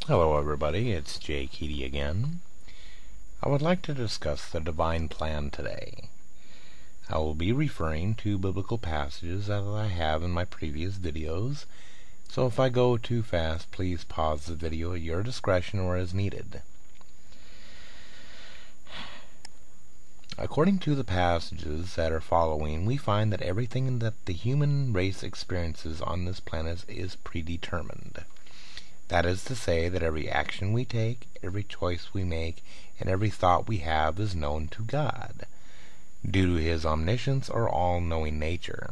Hello everybody, it's jkeaty again. I would like to discuss the divine plan today. I will be referring to biblical passages that I have in my previous videos, so if I go too fast, please pause the video at your discretion or as needed. According to the passages that are following, we find that everything that the human race experiences on this planet is predetermined. That is to say that every action we take, every choice we make, and every thought we have is known to God, due to His omniscience or all-knowing nature.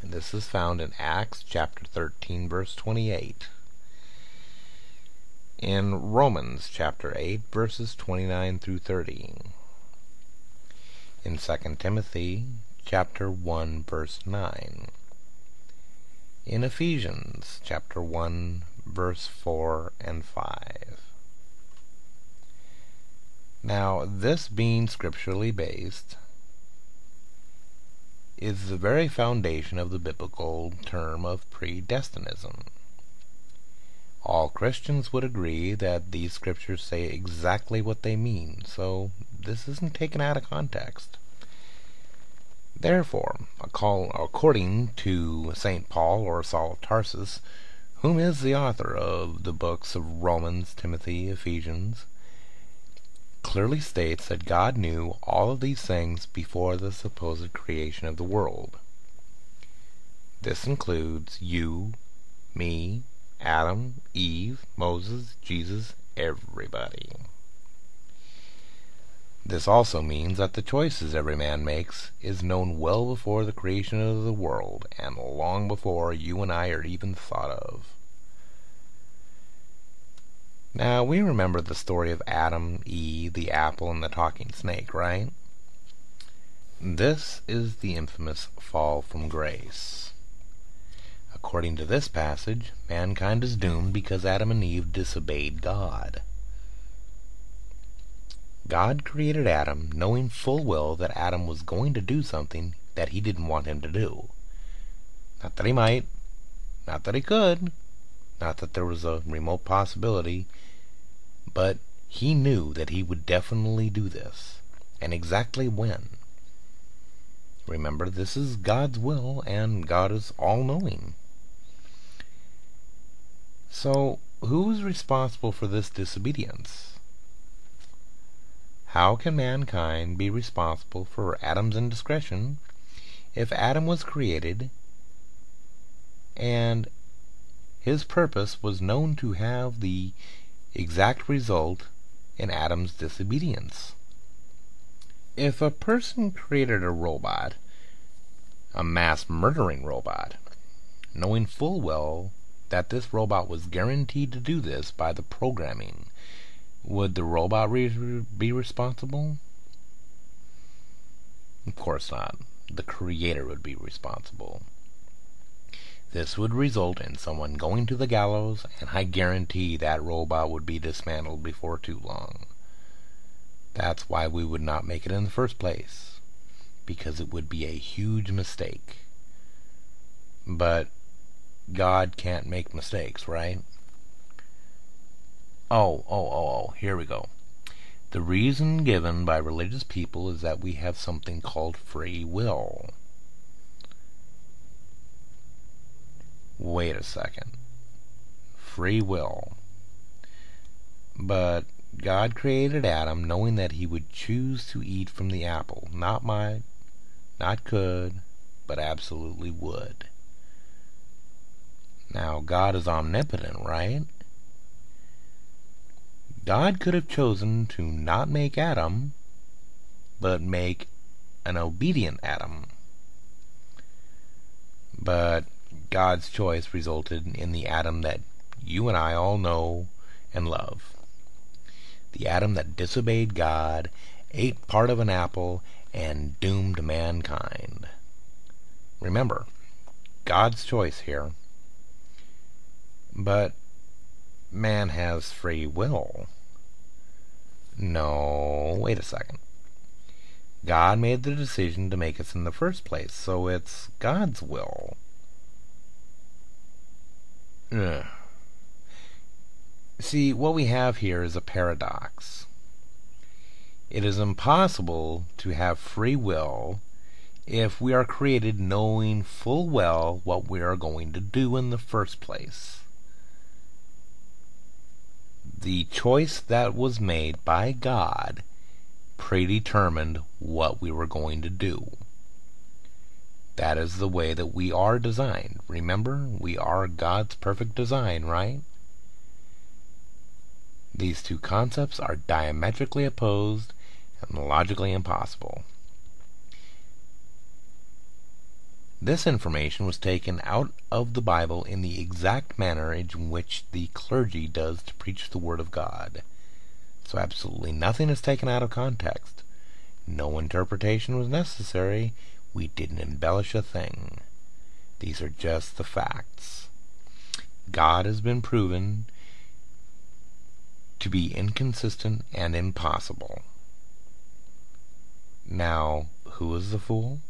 This is found in Acts chapter 13, verse 28. In Romans chapter 8, verses 29 through 30. In 2 Timothy chapter 1, verse 9. In Ephesians chapter 1, verse 4 and 5. Now, this being scripturally based is the very foundation of the biblical term of predestinism. All Christians would agree that these scriptures say exactly what they mean, so this isn't taken out of context. Therefore, according to St. Paul or Saul of Tarsus, whom is the author of the books of Romans, Timothy, Ephesians, clearly states that God knew all of these things before the supposed creation of the world. This includes you, me, Adam, Eve, Moses, Jesus, everybody. This also means that the choices every man makes is known well before the creation of the world, and long before you and I are even thought of. Now, we remember the story of Adam, Eve, the apple, and the talking snake, right? This is the infamous fall from grace. According to this passage, mankind is doomed because Adam and Eve disobeyed God. God created Adam knowing full well that Adam was going to do something that he didn't want him to do. Not that he might, not that he could, not that there was a remote possibility, but he knew that he would definitely do this, and exactly when. Remember, this is God's will, and God is all-knowing. So, who is responsible for this disobedience? How can mankind be responsible for Adam's indiscretion if Adam was created and his purpose was known to have the exact result in Adam's disobedience? If a person created a robot, a mass-murdering robot, knowing full well that this robot was guaranteed to do this by the programming, would the robot be responsible? Of course not. The creator would be responsible. This would result in someone going to the gallows, and I guarantee that robot would be dismantled before too long. That's why we would not make it in the first place, because it would be a huge mistake. But God can't make mistakes, right? Oh, here we go. The reason given by religious people is that we have something called free will. Wait a second. Free will. But God created Adam knowing that he would choose to eat from the apple. Not might, not could, but absolutely would. Now, God is omnipotent, right? God could have chosen to not make Adam, but make an obedient Adam. But God's choice resulted in the Adam that you and I all know and love. The Adam that disobeyed God, ate part of an apple, and doomed mankind. Remember, God's choice here. But man has free will. No, wait a second. God made the decision to make us in the first place, so it's God's will. Ugh. See, what we have here is a paradox. It is impossible to have free will if we are created knowing full well what we are going to do in the first place. The choice that was made by God predetermined what we were going to do. That is the way that we are designed. Remember, we are God's perfect design, right? These two concepts are diametrically opposed and logically impossible. This information was taken out of the Bible in the exact manner in which the clergy does to preach the Word of God. So absolutely nothing is taken out of context. No interpretation was necessary. We didn't embellish a thing. These are just the facts. God has been proven to be inconsistent and impossible. Now, who is the fool?